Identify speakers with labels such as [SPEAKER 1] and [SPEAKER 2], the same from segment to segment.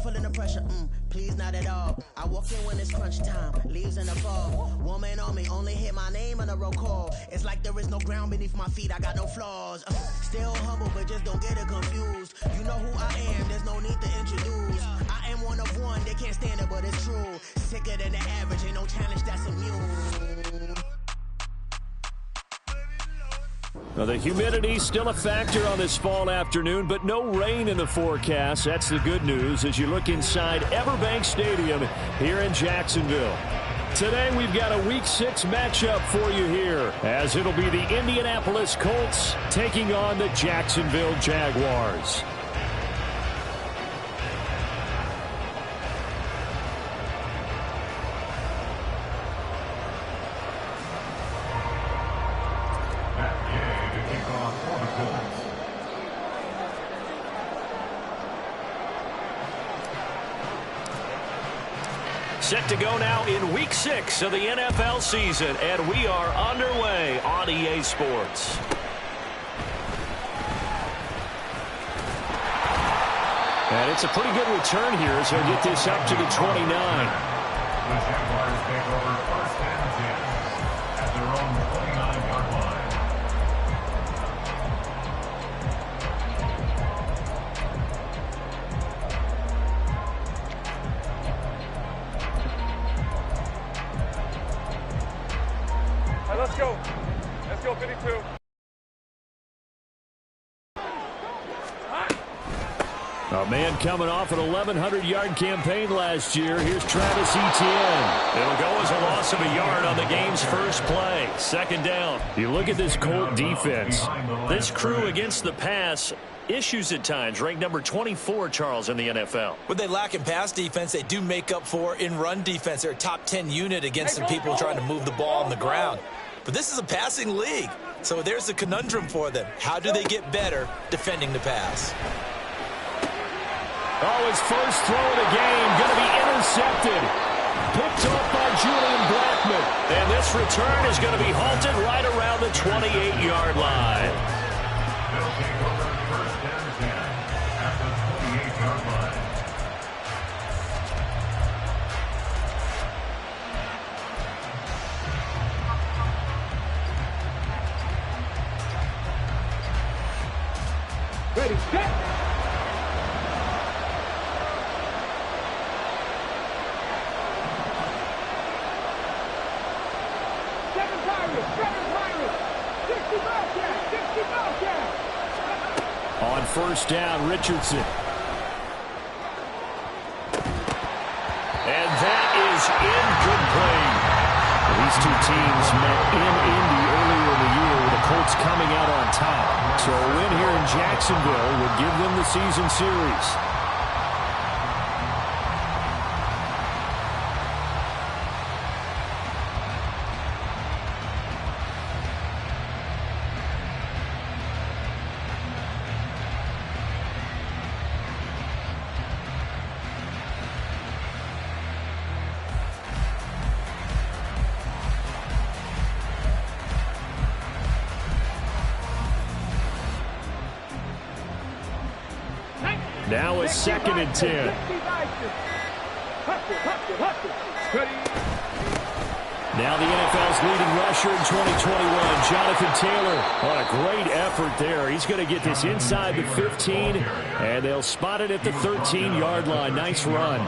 [SPEAKER 1] feeling the pressure, please not at all. I walk in when it's crunch time, leaves in the fall. Woman on me, only hit my name on a roll call. It's like there is no ground beneath my feet, I got no flaws. Still humble, but just don't get it confused. You know who I am, there's no need to introduce. I am one of one, they can't stand it, but it's true. Sicker than the average, ain't no challenge that's immune.
[SPEAKER 2] Well, the humidity still a factor on this fall afternoon, but no rain in the forecast. That's the good news as you look inside Everbank Stadium here in Jacksonville. Today we've got a Week 6 matchup for you here, as it'll be the Indianapolis Colts taking on the Jacksonville Jaguars. Set to go now in Week 6 of the NFL season, and we are underway on EA Sports. And it's a pretty good return here as he'll get this up to the 29.
[SPEAKER 3] The Jaguars take over first and 10 at their own 29-yard line.
[SPEAKER 4] Let's go. Let's go, 52.
[SPEAKER 2] A man coming off an 1,100-yard campaign last year. Here's Travis Etienne. It'll go as a loss of a yard on the game's first play. Second down. You look at this Colt defense. This crew against the pass, issues at times, ranked number 24, Charles, in the NFL.
[SPEAKER 5] What they lack in pass defense, they do make up for in run defense. They're a top 10 unit against some people trying to move the ball on the ground. But this is a passing league, so there's the conundrum for them. How do they get better defending the pass?
[SPEAKER 2] Oh, his first throw of the game going to be intercepted. Picked off by Julian Blackman. And this return is going to be halted right around the 28-yard line.
[SPEAKER 3] They'll take over first and 10 at the 28-yard line.
[SPEAKER 4] Ready, set. Seven Pirates. 60 Bobcats.
[SPEAKER 2] On first down, Richardson. And that is incomplete. These two teams met in Indy earlier in the year with the Colts coming out on top. So a win here in Jacksonville would give them the season series. Now it's 2nd and 10. Now the NFL's leading rusher in 2021, Jonathan Taylor, on a great effort there. He's going to get this inside the 15, and they'll spot it at the 13-yard line. Nice run.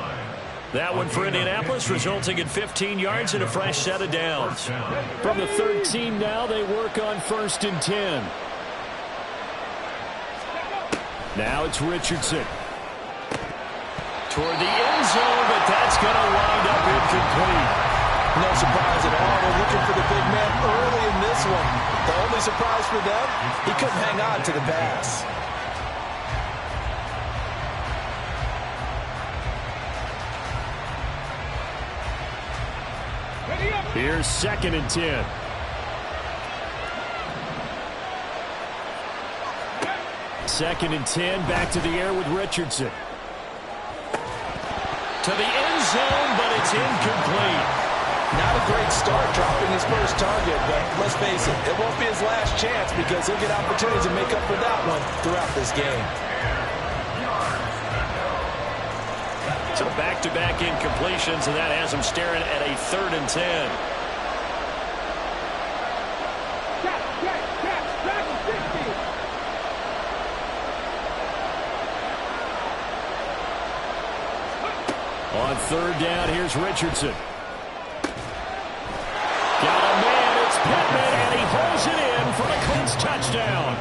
[SPEAKER 2] That one for Indianapolis, resulting in 15 yards and a fresh set of downs. From the 13 now, they work on 1st and 10. Now it's Richardson. Toward the end zone, but that's going to wind up incomplete.
[SPEAKER 5] No surprise at all. They're looking for the big man early in this one. The only surprise for them, he couldn't hang on to the pass.
[SPEAKER 2] Here's 2nd and 10. Second and 10, back to the air with Richardson. To the end zone, but it's incomplete.
[SPEAKER 5] Not a great start dropping his first target, but let's face it, it won't be his last chance because he'll get opportunities to make up for that one throughout this game.
[SPEAKER 2] So back-to-back incompletions, and that has him staring at a 3rd and 10. On 3rd down, here's Richardson. Got a man, it's Pittman, and he holds it in for the Colts touchdown.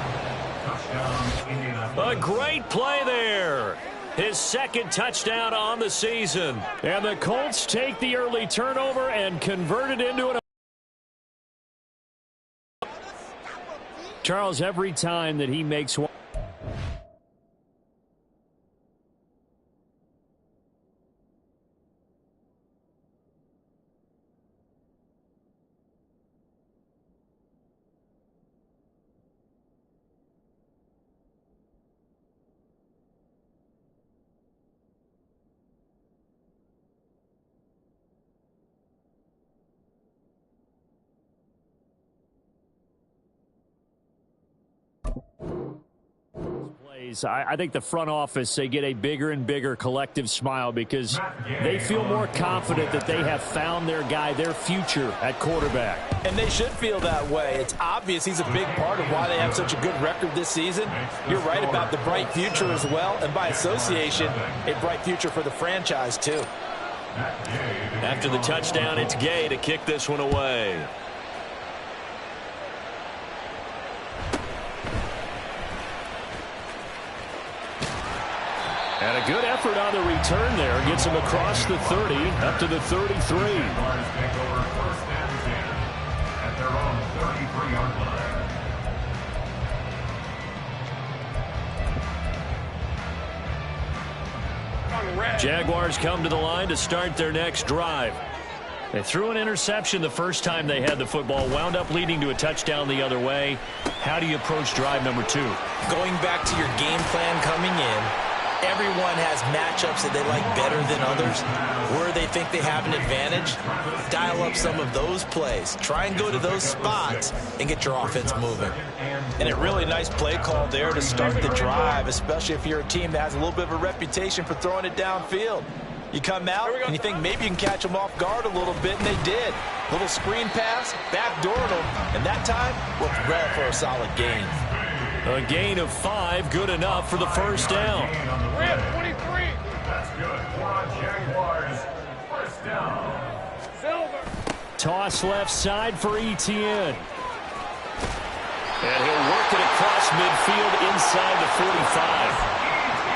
[SPEAKER 2] A great play there. His 2nd touchdown on the season. And the Colts take the early turnover and convert it into an... Charles, every time that he makes one... I think the front office, they get a bigger and bigger collective smile because they feel more confident that they have found their guy, their future at quarterback.
[SPEAKER 5] And they should feel that way. It's obvious he's a big part of why they have such a good record this season. You're right about the bright future as well, and by association, a bright future for the franchise too.
[SPEAKER 2] After the touchdown, it's Gay to kick this one away. And a good effort on the return there. Gets him across the 30, up to the 33.
[SPEAKER 3] Take over 1st and 10 at their own 33-yard line.
[SPEAKER 2] Jaguars come to the line to start their next drive. They threw an interception the first time they had the football, wound up leading to a touchdown the other way. How do you approach drive number 2?
[SPEAKER 5] Going back to your game plan coming in, everyone has matchups that they like better than others. Where they think they have an advantage, dial up some of those plays. Try and go to those spots and get your offense moving. And a really nice play call there to start the drive, especially if you're a team that has a little bit of a reputation for throwing it downfield. You come out and you think maybe you can catch them off guard a little bit, and they did. Little screen pass, backdoored them, and that time worked well for a solid gain.
[SPEAKER 2] A gain of 5, good enough for the first down.
[SPEAKER 4] We're at 23.
[SPEAKER 3] That's good. 4 on Jaguars. 1st down.
[SPEAKER 4] Silver.
[SPEAKER 2] Toss left side for ETN. And he'll work it across midfield inside the 45.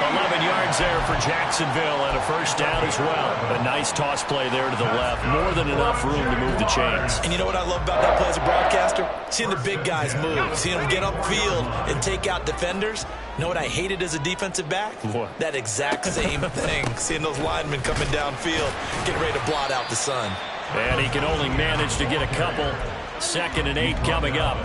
[SPEAKER 2] 11 yards there for Jacksonville and a first down as well. A nice toss play there to the left. More than enough room to move the chains.
[SPEAKER 5] And you know what I love about that play as a broadcaster? Seeing the big guys move. Seeing them get upfield and take out defenders. You know what I hated as a defensive back?
[SPEAKER 2] What?
[SPEAKER 5] That exact same thing. Seeing those linemen coming downfield, getting ready to blot out the sun.
[SPEAKER 2] And he can only manage to get a couple. 2nd and 8 coming up.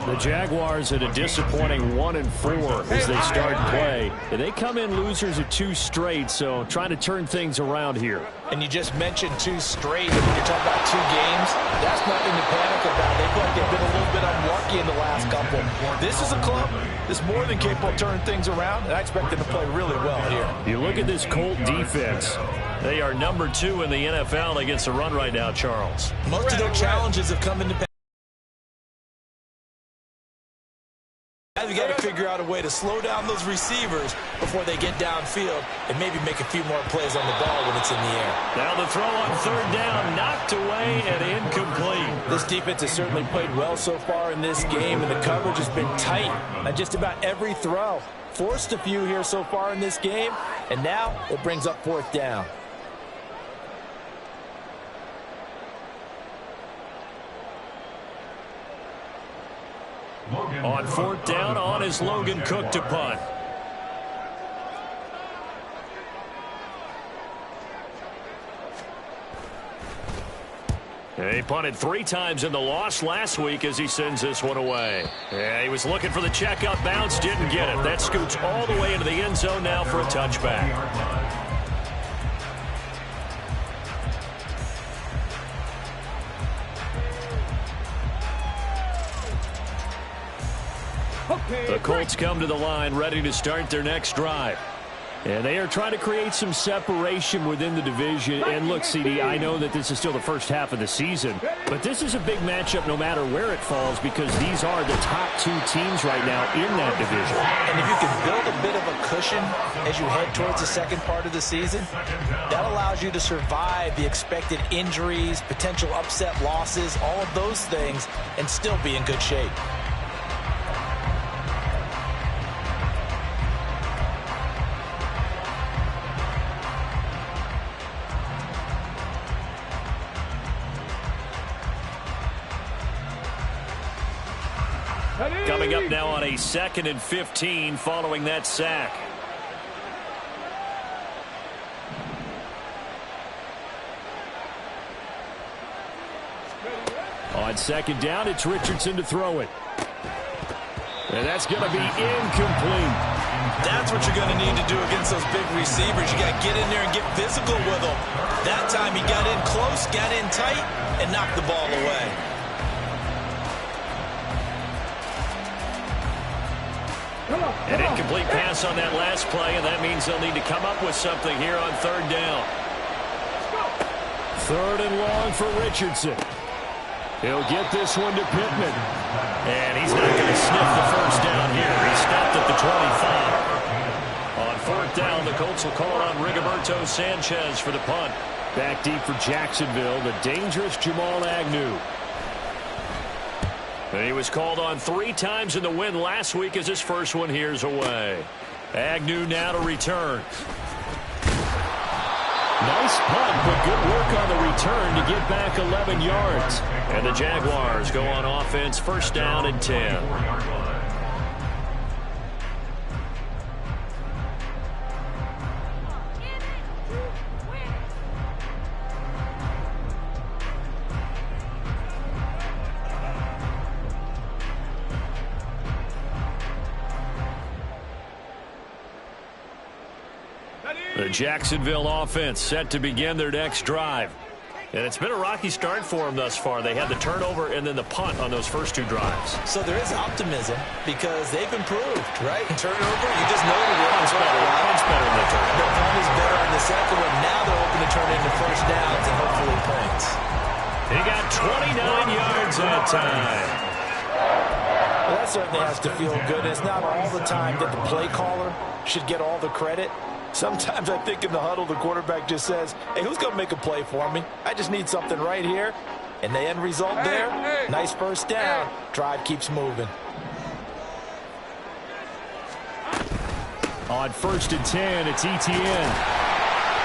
[SPEAKER 2] The Jaguars at a disappointing 1-4 as they start play. They come in losers of 2 straight, so trying to turn things around here.
[SPEAKER 5] And you just mentioned 2 straight. When you're talking about 2 games, that's nothing to panic about. They feel like they've been a little bit unlucky in the last couple. This is a club that's more than capable of turning things around, and I expect them to play really well here.
[SPEAKER 2] You look at this Colt defense. They are number 2 in the NFL against the run right now, Charles.
[SPEAKER 5] Most of their challenges have come into pass. You've got to figure out a way to slow down those receivers before they get downfield and maybe make a few more plays on the ball when it's in the air.
[SPEAKER 2] Now the throw on 3rd down, knocked away and incomplete.
[SPEAKER 5] This defense has certainly played well so far in this game, and the coverage has been tight on just about every throw. Forced a few here so far in this game, and now it brings up 4th down.
[SPEAKER 2] On 4th down, on is Logan Cook to punt. He punted 3 times in the loss last week as he sends this one away. Yeah, he was looking for the checkup bounce, didn't get it. That scoots all the way into the end zone now for a touchback. The Colts come to the line ready to start their next drive. And they are trying to create some separation within the division. And look, CD, I know that this is still the first half of the season, but this is a big matchup no matter where it falls because these are the top two teams right now in that division.
[SPEAKER 5] And if you can build a bit of a cushion as you head towards the second part of the season, that allows you to survive the expected injuries, potential upset losses, all of those things, and still be in good shape.
[SPEAKER 2] Coming up now on a 2nd and 15 following that sack. On 2nd down, it's Richardson to throw it. And that's going to be incomplete.
[SPEAKER 5] That's what you're going to need to do against those big receivers. You got to get in there and get physical with them. That time he got in close, got in tight, and knocked the ball away.
[SPEAKER 2] An incomplete pass on that last play, and that means they'll need to come up with something here on 3rd down. 3rd and long for Richardson. He'll get this one to Pittman. And he's not going to sniff the first down here. He stopped at the 25. On 4th down, the Colts will call on Rigoberto Sanchez for the punt. Back deep for Jacksonville, the dangerous Jamal Agnew. And he was called on 3 times in the win last week as his first one here's away. Agnew now to return. Nice punt, but good work on the return to get back 11 yards. And the Jaguars go on offense, 1st down and 10. The Jacksonville offense set to begin their next drive. And it's been a rocky start for them thus far. They had the turnover and then the punt on those first 2 drives.
[SPEAKER 5] So there is optimism because they've improved, right? Turnover, you just know the punt's better.
[SPEAKER 2] Punt's better than the turnover.
[SPEAKER 5] The punt is better on the second one. Now they're hoping to turn into first downs and hopefully points.
[SPEAKER 2] He got 29 yards that time.
[SPEAKER 5] Well, that certainly has to feel good. It's not all the time that the play caller should get all the credit. Sometimes I think in the huddle, the quarterback just says, hey, who's going to make a play for me? I just need something right here. And the end result there, nice first down. Drive keeps moving.
[SPEAKER 2] On 1st and 10, it's ETN.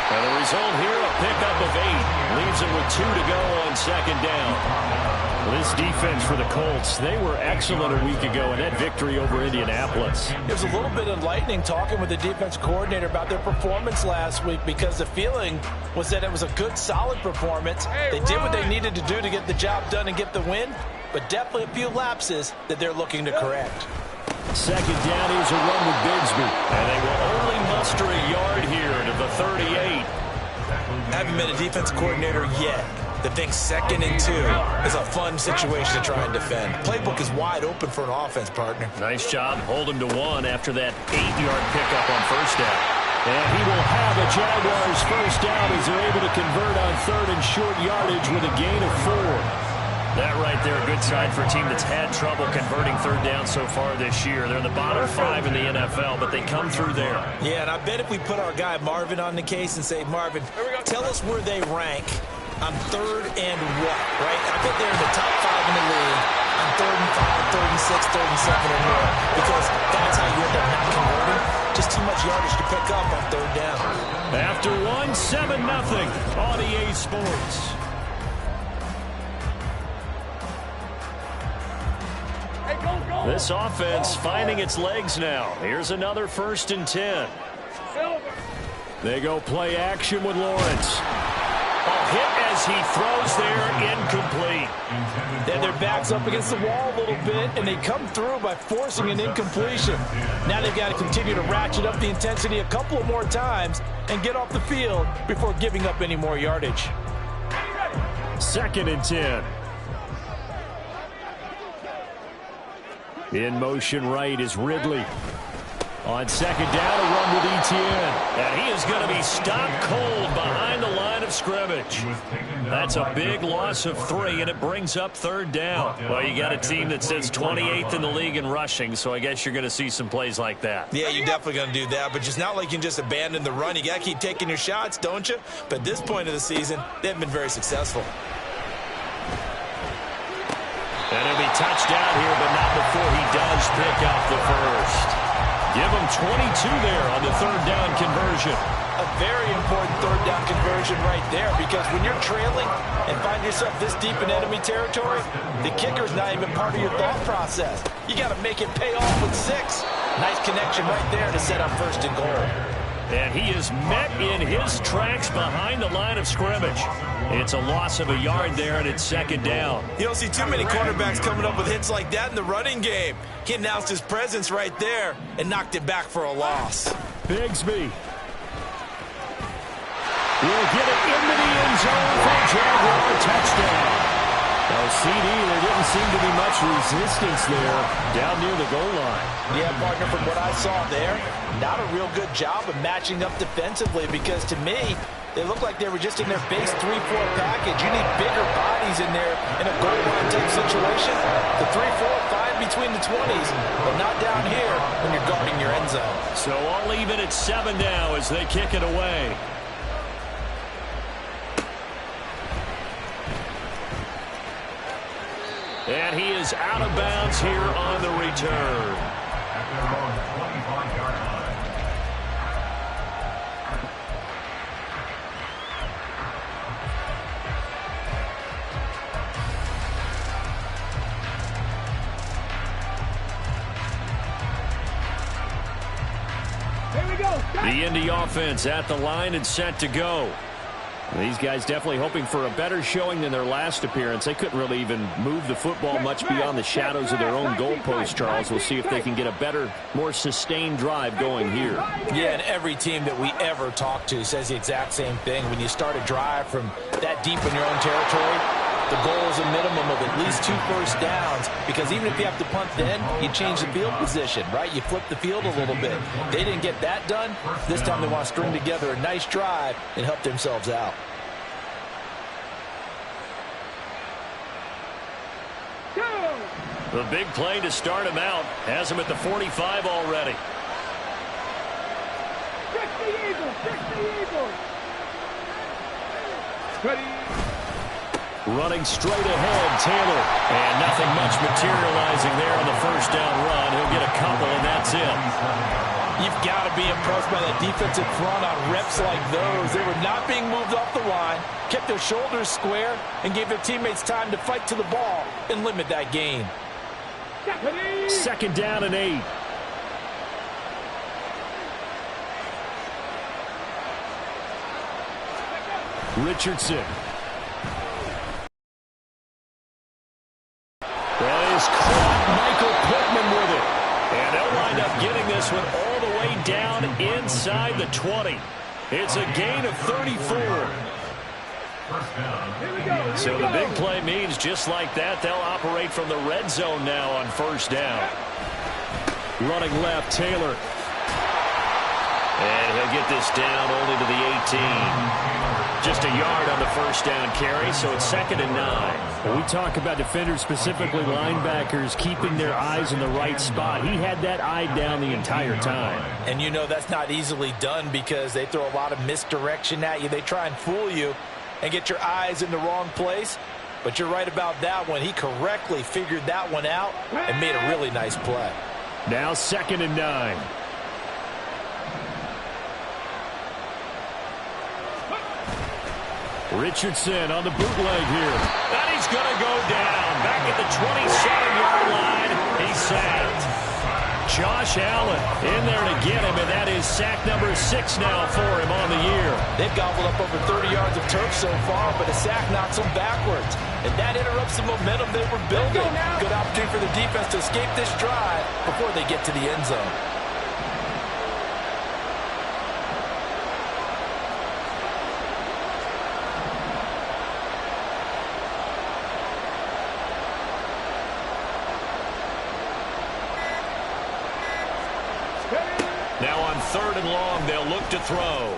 [SPEAKER 2] And the result here, a pickup of 8. Leaves him with 2 to go on 2nd down. This defense for the Colts, they were excellent a week ago in that victory over Indianapolis.
[SPEAKER 5] It was a little bit enlightening talking with the defense coordinator about their performance last week because the feeling was that it was a good, solid performance. They did what they needed to do to get the job done and get the win, but definitely a few lapses that they're looking to correct.
[SPEAKER 2] 2nd down, here's a run with Bigsby. And they will only muster a yard here to the 38.
[SPEAKER 5] Haven't been a defense coordinator yet that thinks 2nd and 2 is a fun situation to try and defend. Playbook is wide open for an offense, partner.
[SPEAKER 2] Nice job. Hold him to 1 after that 8-yard pickup on 1st down. And he will have a Jaguars first down as they're able to convert on 3rd and short yardage with a gain of 4. That right there, a good sign for a team that's had trouble converting 3rd down so far this year. They're in the bottom 5 in the NFL, but they come through there.
[SPEAKER 5] Yeah, and I bet if we put our guy Marvin on the case and say, Marvin, tell us where they rank on 3rd and what, right? I bet they're in the top 5 in the league on 3rd and 5, 3rd and 6, 3rd and 7 or more, because that's how you end up not converting. Just too much yardage to pick up on 3rd down.
[SPEAKER 2] After 1, 7-0 on EA Sports. This offense finding its legs now. Here's another 1st and 10. They go play action with Lawrence. A hit as he throws there, incomplete.
[SPEAKER 5] Then their back's up against the wall a little bit, and they come through by forcing an incompletion. Now they've got to continue to ratchet up the intensity a couple of more times and get off the field before giving up any more yardage.
[SPEAKER 2] 2nd and 10. In motion right is Ridley. On second down, a run with Etienne. And he is going to be stopped cold behind the line of scrimmage. That's a big loss of 3, and it brings up third down. Well, you got a team that sits 28th in the league in rushing, so I guess you're going to see some plays like that.
[SPEAKER 5] Yeah, you're definitely going to do that, but it's not like you can just abandon the run. You got to keep taking your shots, don't you? But at this point of the season, they've been very successful.
[SPEAKER 2] And it'll be touchdown here, but not before he does pick up the first. Give him 22 there on the third down conversion.
[SPEAKER 5] A very important third down conversion right there, because when you're trailing and find yourself this deep in enemy territory, the kicker's not even part of your thought process. You got to make it pay off with 6. Nice connection right there to set up first and goal.
[SPEAKER 2] And he is met in his tracks behind the line of scrimmage. It's a loss of a yard there, and it's second down.
[SPEAKER 5] You don't see too many quarterbacks coming up with hits like that in the running game. He announced his presence right there and knocked it back for a loss.
[SPEAKER 2] Bigsby will get it into the end zone for a Jaguar touchdown. Now, CD, there didn't seem to be much resistance there down near the goal line.
[SPEAKER 5] Yeah, partner, from what I saw there, not a real good job of matching up defensively, because to me, they looked like they were just in their base 3-4 package. You need bigger bodies in there in a goal line type situation. The 3-4, fine between the 20s, but not down here when you're guarding your end zone.
[SPEAKER 2] So all even at 7 now as they kick it away. And he is out of bounds here on the return.
[SPEAKER 3] At their own 25-yard line.
[SPEAKER 4] Here we go.
[SPEAKER 2] The Indy offense at the line and set to go. These guys definitely hoping for a better showing than their last appearance. They couldn't really even move the football much beyond the shadows of their own goalpost, Charles. We'll see if they can get a better, more sustained drive going here.
[SPEAKER 5] Yeah, and every team that we ever talk to says the exact same thing. When you start a drive from that deep in your own territory, the goal is a minimum of at least 2 first downs, because even if you have to punt then, you change the field position, right? You flip the field a little bit. They didn't get that done. This time they want to string together a nice drive and help themselves out.
[SPEAKER 2] The big play to start him out has him at the 45 already.
[SPEAKER 4] Fix the Eagles! Fix the Eagles! Ready?
[SPEAKER 2] Running straight ahead, Taylor. And nothing much materializing there on the first down run. He'll get a couple, and that's it.
[SPEAKER 5] You've got to be impressed by that defensive front on reps like those. They were not being moved off the line, kept their shoulders square, and gave their teammates time to fight to the ball and limit that gain.
[SPEAKER 2] Second down and 8. Richardson. That is caught. Michael Pittman with it. And they'll wind up getting this one all the way down inside the 20. It's a gain of 34. So the big play means just like that, they'll operate from the red zone now on first down. Running left, Taylor. And he'll get this down only to the 18. Just a yard on the first down carry, so it's 2nd and 9. When we talk about defenders, specifically linebackers, keeping their eyes in the right spot, he had that eye down the entire time.
[SPEAKER 5] And you know that's not easily done, because they throw a lot of misdirection at you. They try and fool you and get your eyes in the wrong place. But you're right about that one. He correctly figured that one out and made a really nice play.
[SPEAKER 2] Now 2nd and 9. Richardson on the bootleg here. And he's going to go down. Back at the 27-yard line. He's sacked. Josh Allen in there to get him, and that is sack number 6 now for him on the year.
[SPEAKER 5] They've gobbled up over 30 yards of turf so far, but a sack knocks them backwards. And that interrupts the momentum they were building. Good opportunity for the defense to escape this drive before they get to the end zone.
[SPEAKER 2] Now on 3rd and long, they'll look to throw.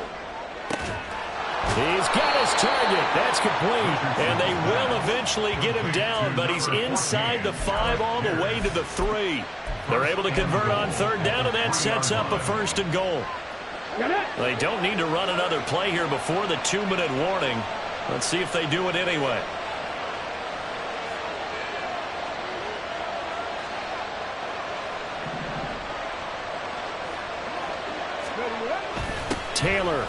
[SPEAKER 2] He's got his target. That's complete. And they will eventually get him down, but he's inside the 5 all the way to the 3. They're able to convert on 3rd down, and that sets up a 1st and goal. They don't need to run another play here before the 2-minute warning. Let's see if they do it anyway. Taylor.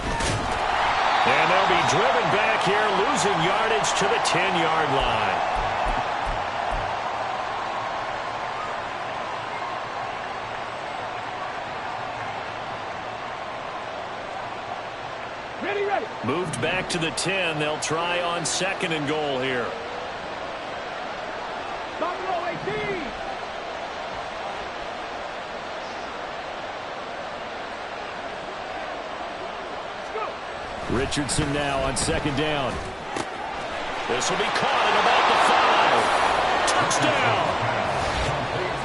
[SPEAKER 2] And they'll be driven back here, losing yardage to the 10-yard line.
[SPEAKER 4] Ready.
[SPEAKER 2] Moved back to the 10. They'll try on 2nd and goal here. Richardson now on 2nd down. This will be caught at about the 5. Touchdown!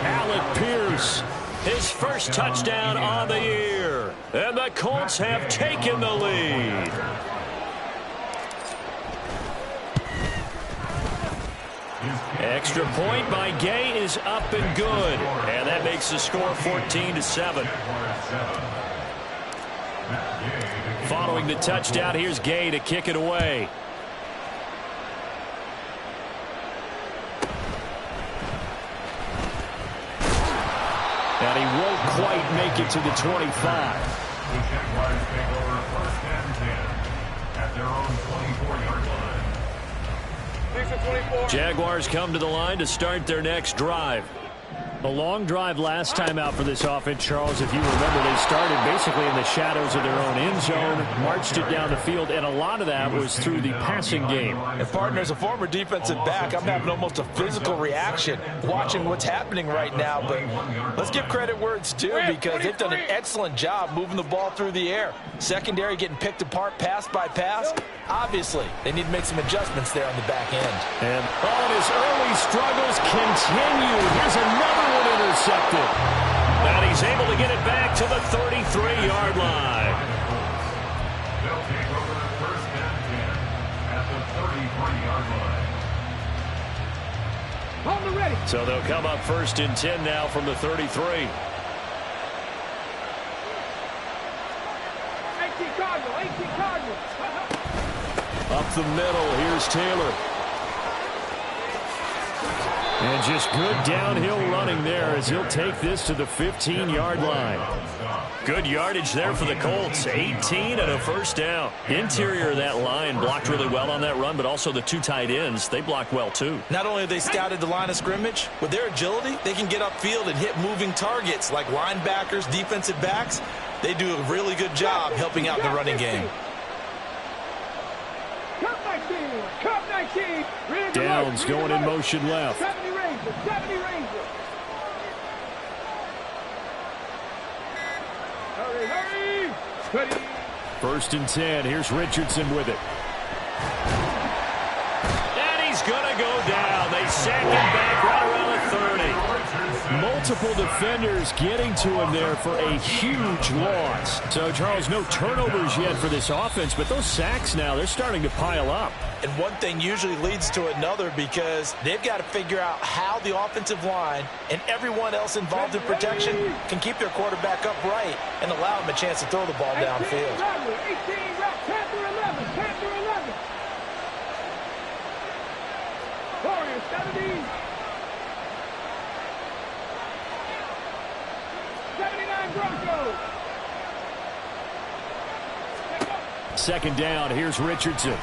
[SPEAKER 2] Alec Pierce, his first touchdown on the year. And the Colts have taken the lead. Extra point by Gay is up and good. And that makes the score 14-7. Following the touchdown, here's Gay to kick it away. And he won't quite make it to the 25.
[SPEAKER 3] The Jaguars take over 1st and 10 at their own 24-yard line.
[SPEAKER 2] Jaguars come to the line to start their next drive. A long drive last time out for this offense, Charles. If you remember, they started basically in the shadows of their own end zone, marched it down the field, and a lot of that was through the passing game.
[SPEAKER 5] And, partner, as a former defensive back, I'm having almost a physical reaction watching what's happening right now. But let's give credit where it's due, because they've done an excellent job moving the ball through the air. Secondary getting picked apart pass by pass. Obviously, they need to make some adjustments there on the back end.
[SPEAKER 2] And all his early struggles continue. Here's another one intercepted. And he's able to get it back to the 33-yard line.
[SPEAKER 3] They'll take over 1st and 10 at the 33-yard line.
[SPEAKER 4] Ready.
[SPEAKER 2] So they'll come up 1st and 10 now from the 33.
[SPEAKER 4] 18 Cardinals.
[SPEAKER 2] Up the middle, here's Taylor. And just good downhill running there as he'll take this to the 15-yard line. Good yardage there for the Colts. 18 and a 1st down. Interior of that line blocked really well on that run, but also the 2 tight ends, they blocked well too.
[SPEAKER 5] Not only have they scouted the line of scrimmage, with their agility, they can get upfield and hit moving targets like linebackers, defensive backs. They do a really good job helping out in the running game.
[SPEAKER 4] Cup 19.
[SPEAKER 2] Downs going in motion left.
[SPEAKER 4] 70 Rangers. Hurry. Ready.
[SPEAKER 2] 1st and 10. Here's Richardson with it. And he's going to go down. They sack him back right around the 30. Multiple defenders getting to him there for a huge loss. So, Charles, no turnovers yet for this offense, but those sacks now, they're starting to pile up.
[SPEAKER 5] And one thing usually leads to another, because they've got to figure out how the offensive line and everyone else involved in protection can keep their quarterback upright and allow him a chance to throw the ball downfield.
[SPEAKER 4] 18, 10 through 11. Warriors, 70. 79 Broncos.
[SPEAKER 2] 2nd down, here's Richardson.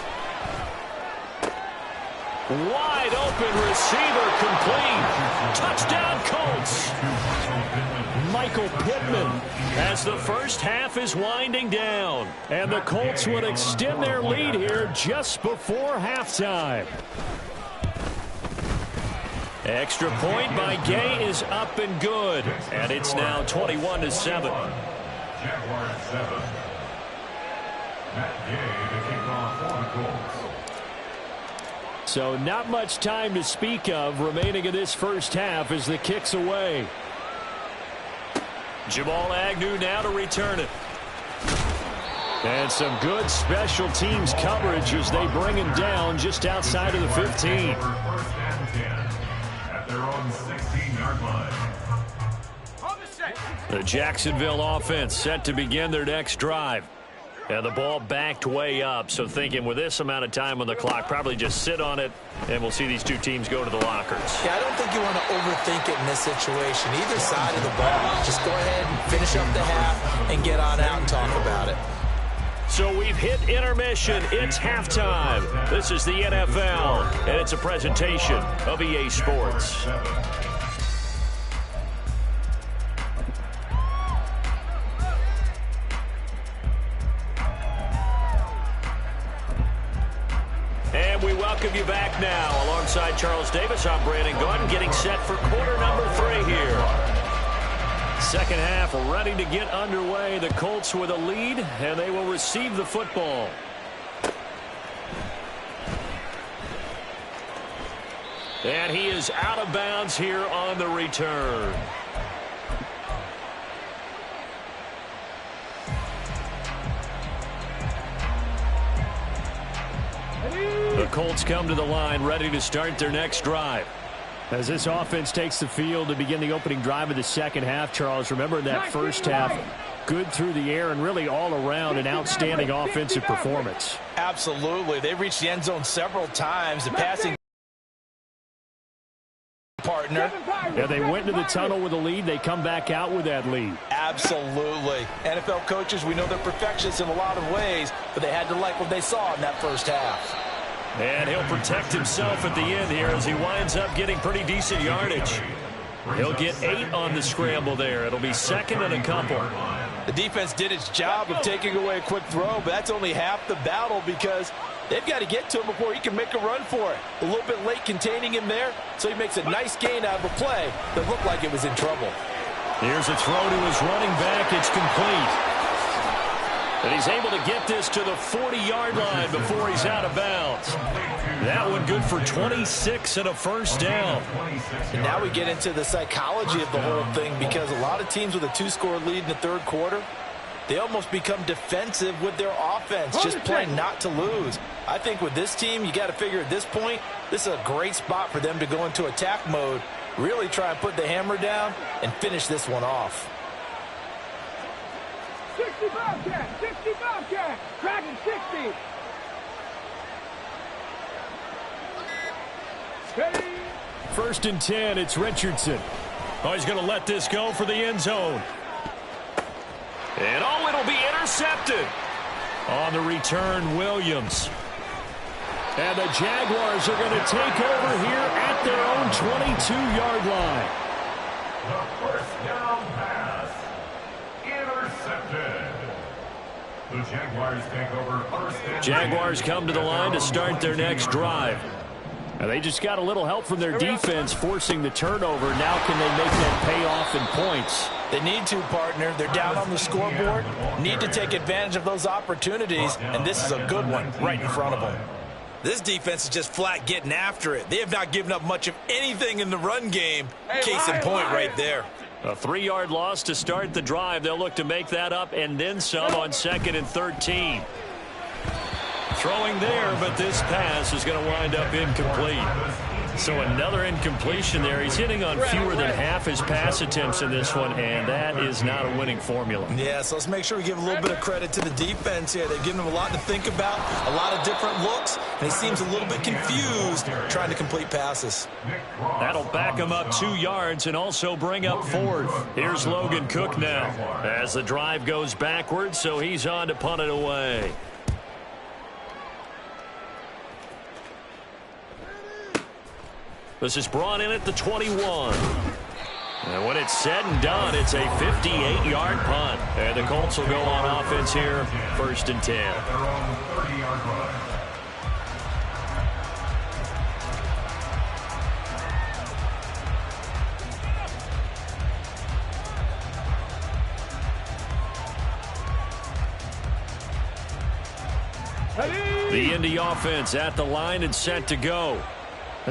[SPEAKER 2] Wide open receiver, complete. Touchdown Colts. Michael Pittman as the first half is winding down. And the Colts would extend their lead here just before halftime. Extra point by Gay is up and good. And it's now 21-7.
[SPEAKER 3] Jaguars 7. Matt Gay to kick off for the Colts.
[SPEAKER 2] So not much time to speak of remaining in this first half as the kick's away. Jamal Agnew now to return it. And some good special teams coverage as they bring him down just outside of the 15.
[SPEAKER 3] First and 10 at their own 16-yard line.
[SPEAKER 2] The Jacksonville offense set to begin their next drive. And the ball backed way up, so thinking with this amount of time on the clock, probably just sit on it, and we'll see these two teams go to the lockers.
[SPEAKER 5] Yeah, I don't think you want to overthink it in this situation. Either side of the ball, just go ahead and finish up the half and get on out and talk about it.
[SPEAKER 2] So we've hit intermission. It's halftime. This is the NFL, and it's a presentation of EA Sports. And we welcome you back now. Alongside Charles Davis, I'm Brandon Gordon, getting set for quarter number 3 here. Second half ready to get underway. The Colts with a lead, and they will receive the football. And he is out of bounds here on the return. The Colts come to the line, ready to start their next drive. As this offense takes the field to begin the opening drive of the second half, Charles, remember that first half, good through the air and really all around an outstanding offensive performance.
[SPEAKER 5] Absolutely. They reached the end zone several times. The passing partner.
[SPEAKER 2] Yeah, they went into the tunnel with a lead. They come back out with that lead.
[SPEAKER 5] Absolutely. NFL coaches, we know they're perfectionists in a lot of ways, but they had to like what they saw in that first half.
[SPEAKER 2] And he'll protect himself at the end here as he winds up getting pretty decent yardage. He'll get 8 on the scramble there. It'll be second and a couple.
[SPEAKER 5] The defense did its job of taking away a quick throw, but that's only half the battle because they've got to get to him before he can make a run for it. A little bit late containing him there, so he makes a nice gain out of a play that looked like it was in trouble.
[SPEAKER 2] Here's a throw to his running back. It's complete. And he's able to get this to the 40-yard line before he's out of bounds. That one good for 26 and a first down.
[SPEAKER 5] And now we get into the psychology of the whole thing because a lot of teams with a 2-score lead in the third quarter, they almost become defensive with their offense, just playing not to lose. I think with this team, you got to figure at this point, this is a great spot for them to go into attack mode, really try and put the hammer down and finish this one off.
[SPEAKER 4] 60 Bobcat, 60 Bobcat, Dragon 60. Ready.
[SPEAKER 2] First and 10, it's Richardson. Oh, he's going to let this go for the end zone. And it'll be intercepted. On the return, Williams. And the Jaguars are going to take over here at their own 22-yard line.
[SPEAKER 3] The first down pass. Intercepted. The Jaguars take over first and
[SPEAKER 2] Jaguars come to the line to start their next drive. And they just got a little help from their defense forcing the turnover. Now can they make that pay off in points?
[SPEAKER 5] They need to, partner. They're down on the scoreboard. Need to take advantage of those opportunities, and this is a good one right in front of them. This defense is just flat getting after it. They have not given up much of anything in the run game. Case in point right there.
[SPEAKER 2] A 3-yard loss to start the drive. They'll look to make that up and then some on 2nd and 13. Throwing there, but this pass is going to wind up incomplete. So another incompletion there. He's hitting on fewer than half his pass attempts in this one, and that is not a winning formula.
[SPEAKER 5] Yeah, so let's make sure we give a little bit of credit to the defense here. They've given him a lot to think about, a lot of different looks, and he seems a little bit confused trying to complete passes.
[SPEAKER 2] That'll back him up 2 yards and also bring up 4th. Here's Logan Cook now as the drive goes backwards, so he's on to punt it away. This is brought in at the 21. And when it's said and done, it's a 58-yard punt. And the Colts will go on offense here, 1st and 10.
[SPEAKER 3] their own 30-yard line.
[SPEAKER 2] The Indy offense at the line and set to go.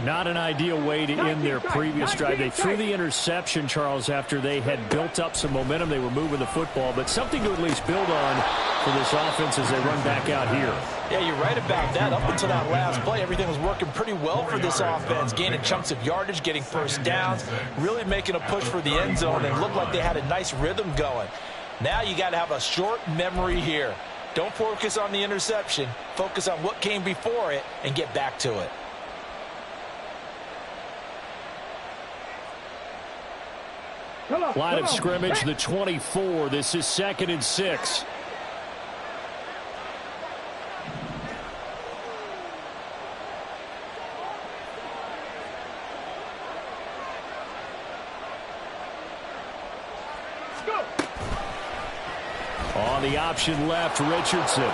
[SPEAKER 2] Not an ideal way to end their previous drive. They threw the interception, Charles, after they had built up some momentum. They were moving the football, but something to at least build on for this offense as they run back out here.
[SPEAKER 5] Yeah, you're right about that. Up until that last play, everything was working pretty well for this offense, gaining chunks of yardage, getting first downs, really making a push for the end zone, and looked like they had a nice rhythm going. Now you got to have a short memory here. Don't focus on the interception. Focus on what came before it and get back to it.
[SPEAKER 2] Line of scrimmage, the 24. This is 2nd and 6. On the option left, Richardson.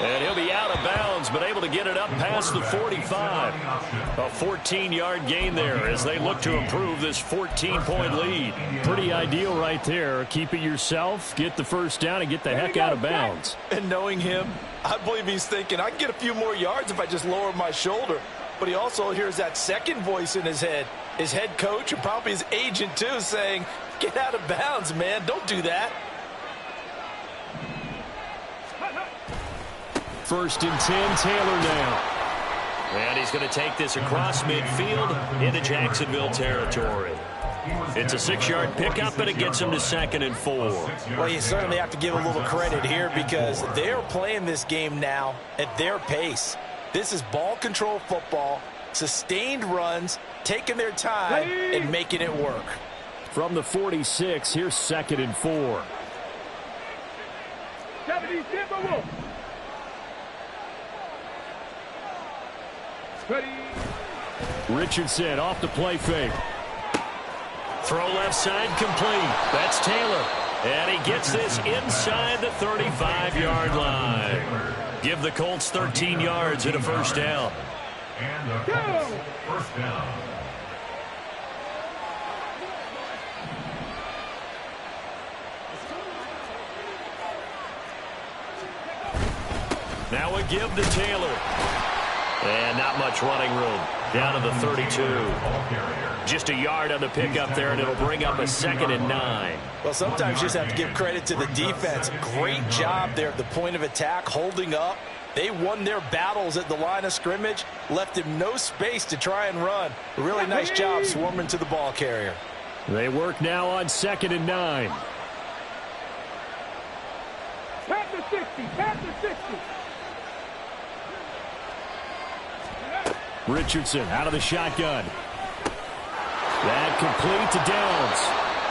[SPEAKER 2] And he'll be out of bounds, but able to get it up past the 45. A 14-yard gain there as they look to improve this 14-point lead. Pretty ideal right there. Keep it yourself, get the first down, and get the heck out of bounds.
[SPEAKER 5] And knowing him, I believe he's thinking, I can get a few more yards if I just lower my shoulder. But he also hears that second voice in his head, his head coach and probably his agent too, saying, get out of bounds, man. Don't do that.
[SPEAKER 2] 1st and 10, Taylor now. And he's going to take this across midfield into Jacksonville territory. It's a 6-yard pickup, but it gets him to 2nd and 4.
[SPEAKER 5] Well, you certainly have to give a little credit here because they're playing this game now at their pace. This is ball control football, sustained runs, taking their time and making it work.
[SPEAKER 2] From the 46, here's 2nd and 4. Richardson off the play fake. Throw left side complete. That's Taylor. And he gets this inside the 35-yard line. Give the Colts 13 yards and a first down.
[SPEAKER 3] And the Colts first down.
[SPEAKER 2] Now a give to Taylor. And not much running room. Down to the 32. Just a yard on the pickup there, and it'll bring up a 2nd and 9.
[SPEAKER 5] Well, sometimes you just have to give credit to the defense. Great job there at the point of attack, holding up. They won their battles at the line of scrimmage, left him no space to try and run. A really nice job swarming to the ball carrier.
[SPEAKER 2] They work now on 2nd and 9.
[SPEAKER 4] Pat the 60, pat the 60.
[SPEAKER 2] Richardson out of the shotgun. That complete to Downs.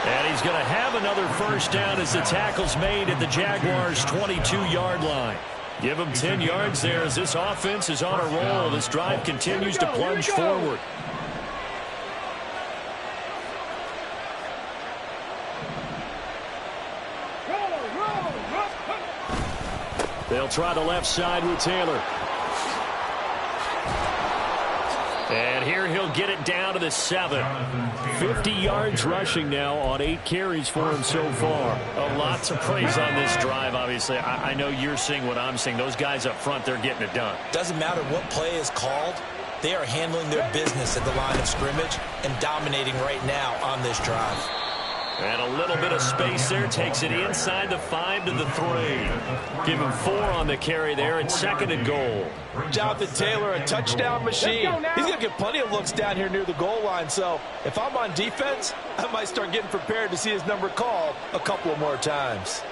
[SPEAKER 2] And he's going to have another first down as the tackle's made at the Jaguars' 22-yard line. Give him 10 yards there as this offense is on a roll. This drive continues to plunge forward. They'll try the left side with Taylor. And here he'll get it down to the 7. 50 yards rushing now on 8 carries for him so far. Lots of praise on this drive, obviously. I know you're seeing what I'm seeing. Those guys up front, they're getting it done.
[SPEAKER 5] Doesn't matter what play is called. They are handling their business at the line of scrimmage and dominating right now on this drive.
[SPEAKER 2] And a little bit of space there. Takes it inside the 5 to the 3. Give him 4 on the carry there. It's 2nd and goal.
[SPEAKER 5] Jonathan Taylor, a touchdown machine. He's going to get plenty of looks down here near the goal line. So if I'm on defense, I might start getting prepared to see his number called a couple of more times.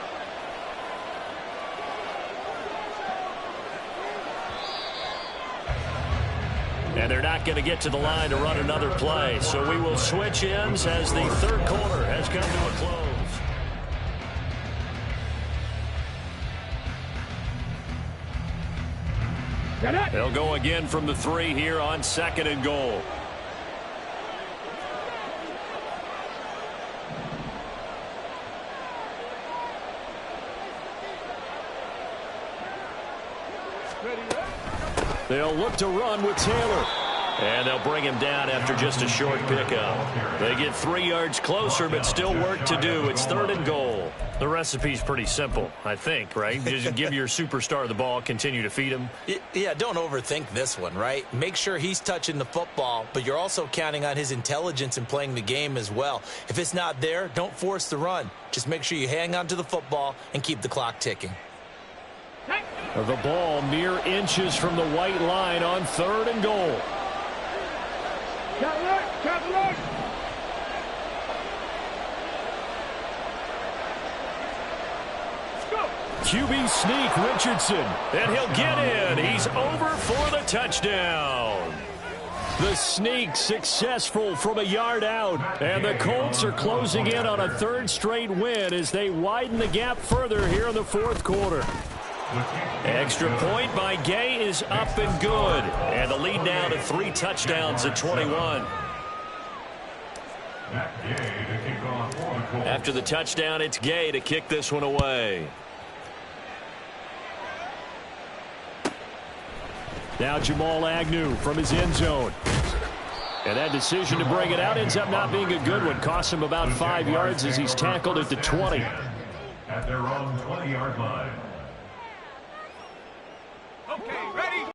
[SPEAKER 2] And they're not going to get to the line to run another play. So we will switch ends as the third quarter has come to a close. They'll go again from the 3 here on 2nd and goal. They'll look to run with Taylor. And they'll bring him down after just a short pickup. They get 3 yards closer, but still work to do. It's 3rd and goal. The recipe's pretty simple, I think, right? Just give your superstar the ball, continue to feed him.
[SPEAKER 5] Yeah, don't overthink this one, right? Make sure he's touching the football, but you're also counting on his intelligence in playing the game as well. If it's not there, don't force the run. Just make sure you hang on to the football and keep the clock ticking.
[SPEAKER 2] The ball mere inches from the white line on 3rd and goal. QB sneak, Richardson, and he'll get in. He's over for the touchdown. The sneak successful from a yard out, and the Colts are closing in on a 3rd straight win as they widen the gap further here in the 4th quarter. Extra point by Gay is up and good, and the lead now to 3 touchdowns at 21. After the touchdown, it's Gay to kick this one away. Now Jamal Agnew from his end zone. And that decision to bring it out ends up not being a good one. Costs him about 5 yards as he's tackled at the 20.
[SPEAKER 3] At their own 20-yard line.
[SPEAKER 4] Okay, ready?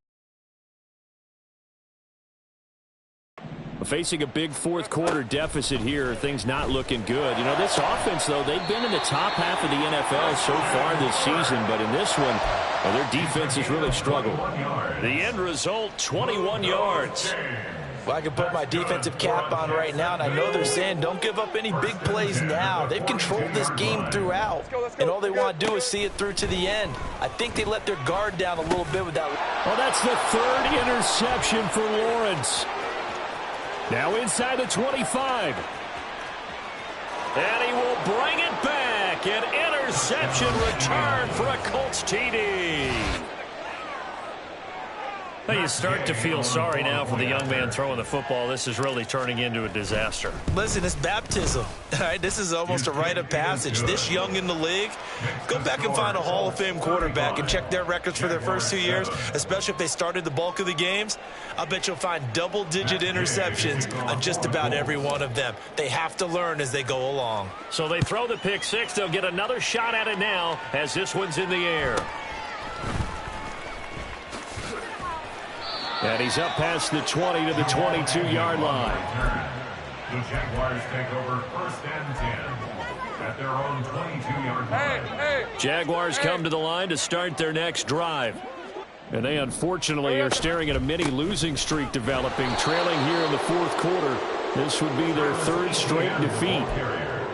[SPEAKER 2] Facing a big 4th quarter deficit here, things not looking good. You know, this offense, though, they've been in the top half of the NFL so far this season, but in this one, well, their defense has really struggled. The end result, 21 yards.
[SPEAKER 5] Well, I can put my defensive cap on right now, and I know they're saying don't give up any big plays now. They've controlled this game throughout, and all they want to do is see it through to the end. I think they let their guard down a little bit with that.
[SPEAKER 2] Well, that's the 3rd interception for Lawrence. Now inside the 25. And he will bring it back. An interception return for a Colts TD. Well, you start to feel sorry now for the young man throwing the football. This is really turning into a disaster.
[SPEAKER 5] Listen, it's baptism. All right, this is almost a rite of passage. This young in the league, go back and find a Hall of Fame quarterback and check their records for their first 2 years, especially if they started the bulk of the games. I bet you'll find double-digit interceptions on just about every one of them. They have to learn as they go along.
[SPEAKER 2] So they throw the pick 6. They'll get another shot at it now as this one's in the air. And he's up past the 20 to the 22-yard line.
[SPEAKER 3] The Jaguars take over 1st and 10 at their own 22-yard line.
[SPEAKER 2] Jaguars come to the line to start their next drive. And they unfortunately are staring at a mini losing streak developing, trailing here in the 4th quarter. This would be their 3rd straight defeat.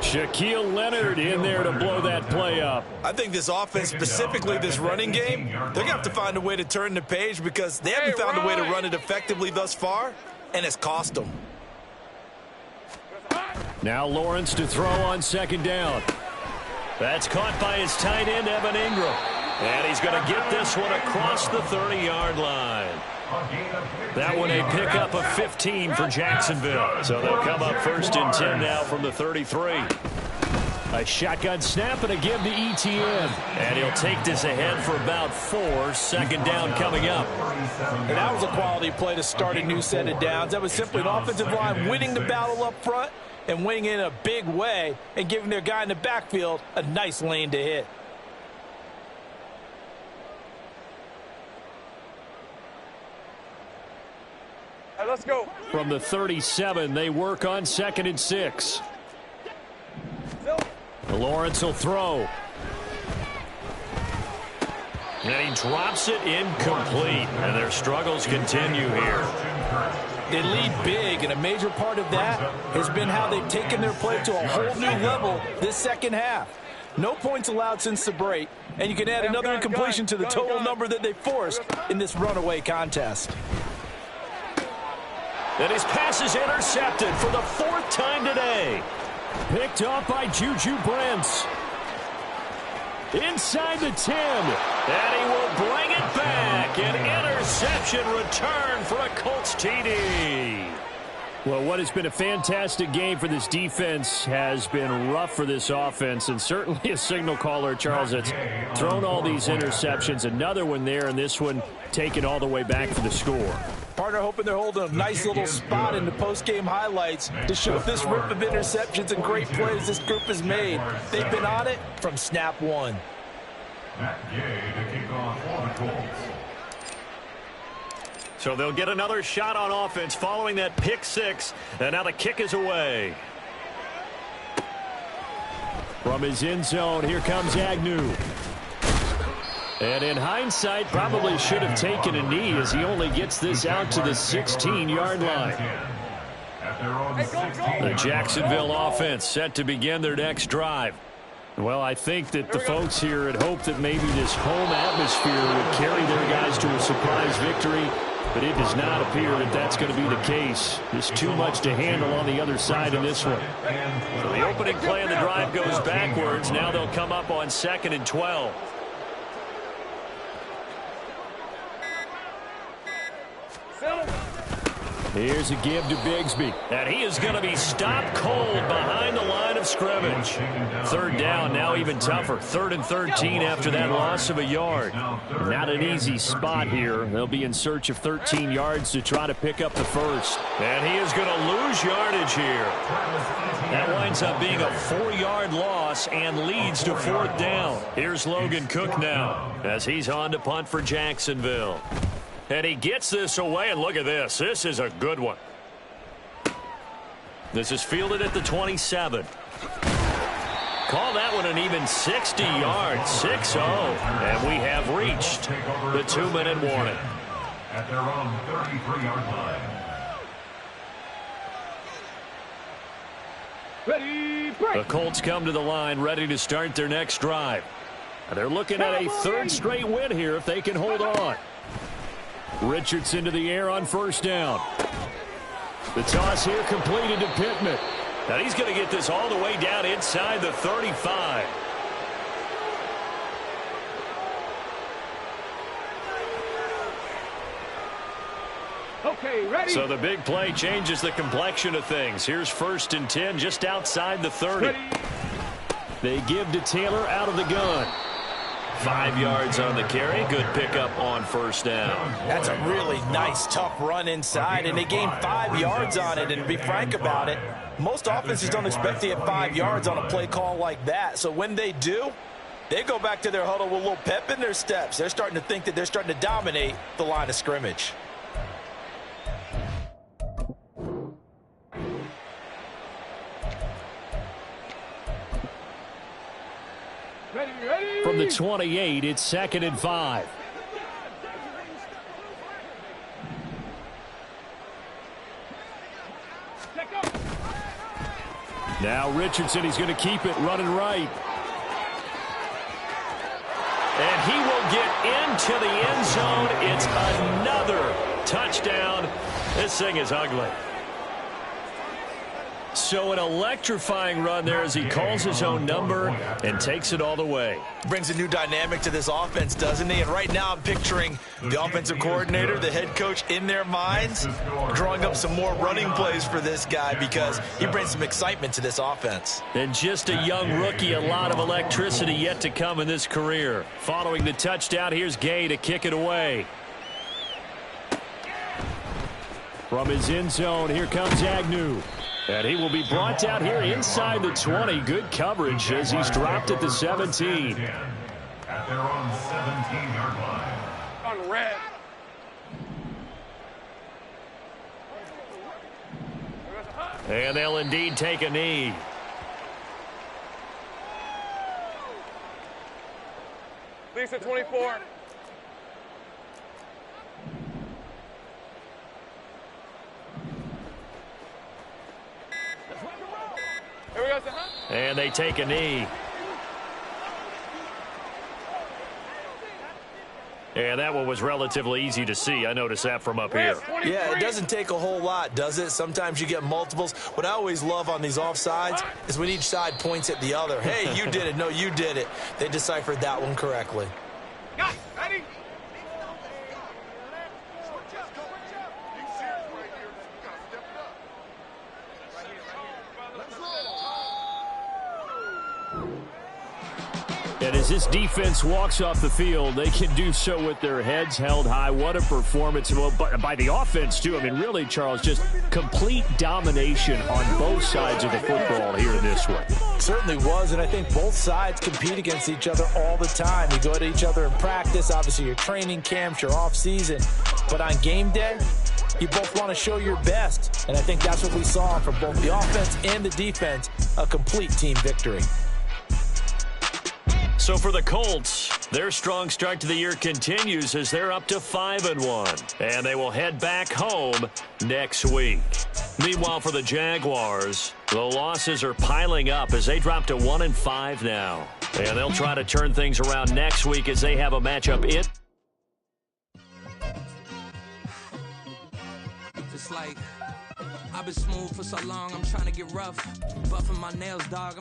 [SPEAKER 2] Shaquille Leonard in there to blow that play up.
[SPEAKER 5] I think this offense, specifically this running game, they're going to have to find a way to turn the page because they haven't found a way to run it effectively thus far, and it's cost them.
[SPEAKER 2] Now Lawrence to throw on 2nd down. That's caught by his tight end, Evan Ingram. And he's going to get this one across the 30-yard line. That one a pickup of 15 for Jacksonville. So they'll come up 1st and 10 now from the 33. A shotgun snap and a give to ETN. And he'll take this ahead for about 4. 2nd down coming up.
[SPEAKER 5] And that was a quality play to start a new set of downs. That was simply an offensive line winning the battle up front and winning in a big way and giving their guy in the backfield a nice lane to hit.
[SPEAKER 4] Let's go.
[SPEAKER 2] From the 37, they work on 2nd and 6. Lawrence will throw. And he drops it incomplete. And their struggles continue here.
[SPEAKER 5] They lead big, and a major part of that has been how they've taken their play to a whole new level this 2nd half. No points allowed since the break, and you can add another incompletion to the total number that they forced in this runaway contest.
[SPEAKER 2] And his pass is intercepted for the 4th time today. Picked up by Juju Brents. Inside the 10. And he will bring it back. An interception return for a Colts TD. Well, what has been a fantastic game for this defense has been rough for this offense, and certainly a signal caller, Charles, that's thrown all these interceptions. Another one there, and this one taken all the way back for the score.
[SPEAKER 5] Part partner, hoping they're holding a nice little spot in the post-game highlights to show this rip of interceptions and great plays this group has made. They've been on it from snap one.
[SPEAKER 3] Matt Gay to kick off for the Colts.
[SPEAKER 2] So they'll get another shot on offense following that pick six. And now the kick is away. From his end zone, here comes Agnew. And in hindsight, probably should have taken a knee as he only gets this out to the 16-yard line. The Jacksonville offense set to begin their next drive. Well, I think that the folks here had hoped that maybe this home atmosphere would carry their guys to a surprise victory, but it does not appear that that's going to be the case. There's too much to handle on the other side in this one. So the opening play of the drive goes backwards. Now they'll come up on 2nd and 12. Here's a give to Bigsby. And he is going to be stopped cold behind the line of scrimmage. Third down, now even tougher. 3rd and 13 after that loss of a yard. Not an easy spot here. They'll be in search of 13 yards to try to pick up the first. And he is going to lose yardage here. That winds up being a 4-yard loss and leads to 4th down. Here's Logan Cook now as he's on to punt for Jacksonville. And he gets this away, and look at this. This is a good one. This is fielded at the 27. Call that one an even 60 yards, 6-0. And we have reached the 2-minute warning.
[SPEAKER 3] At their own 33-yard line.
[SPEAKER 2] The Colts come to the line ready to start their next drive. They're looking at a 3rd straight win here if they can hold on. Richardson to the air on 1st down. The toss here completed to Pittman. Now he's going to get this all the way down inside the 35.
[SPEAKER 4] Okay, ready?
[SPEAKER 2] So the big play changes the complexion of things. Here's 1st and 10 just outside the 30.
[SPEAKER 4] Ready.
[SPEAKER 2] They give to Taylor out of the gun. 5 yards on the carry. Good pickup on 1st down.
[SPEAKER 5] That's a really nice, tough run inside, and they gained 5 yards on it. And to be frank about it, most offenses don't expect to get 5 yards on a play call like that. So when they do, they go back to their huddle with a little pep in their steps. They're starting to think that they're starting to dominate the line of scrimmage.
[SPEAKER 2] From the 28, it's 2nd and 5. Now Richardson, he's going to keep it running right. And he will get into the end zone. It's another touchdown. This thing is ugly. So an electrifying run there as he calls his own number and takes it all the way.
[SPEAKER 5] Brings a new dynamic to this offense, doesn't he? And right now I'm picturing the offensive coordinator, the head coach in their minds, drawing up some more running plays for this guy because he brings some excitement to this offense.
[SPEAKER 2] And just a young rookie, a lot of electricity yet to come in this career. Following the touchdown, here's Gay to kick it away. From his end zone, here comes Agnew. And he will be brought down here inside the 20. Good coverage as he's dropped at the 17.
[SPEAKER 3] At their own 17-yard line.
[SPEAKER 4] On red.
[SPEAKER 2] And they'll indeed take a knee.
[SPEAKER 4] Lisa 24. Here we go,
[SPEAKER 2] and they take a knee. And that one was relatively easy to see. I noticed that from up here.
[SPEAKER 5] Yeah, it doesn't take a whole lot, does it? Sometimes you get multiples. What I always love on these offsides is when each side points at the other. Hey, you did it. No, you did it. They deciphered that one correctly.
[SPEAKER 4] Guys, ready?
[SPEAKER 2] And As this defense walks off the field, they can do so with their heads held high. What a performance by the offense, too. I mean, really, Charles, just complete domination on both sides of the football here in this one.
[SPEAKER 5] Certainly was, and I think both sides compete against each other all the time. You go to each other in practice, obviously your training camps, your off-season, but on game day, you both want to show your best, and I think that's what we saw from both the offense and the defense, a complete team victory.
[SPEAKER 2] So for the Colts, their strong start to the year continues as they're up to 5-1, and they will head back home next week. Meanwhile, for the Jaguars, the losses are piling up as they drop to 1-5 now, and they'll try to turn things around next week as they have a matchup in.
[SPEAKER 6] It's like I've been smooth for so long, I'm trying to get rough. Buffing my nails, dog.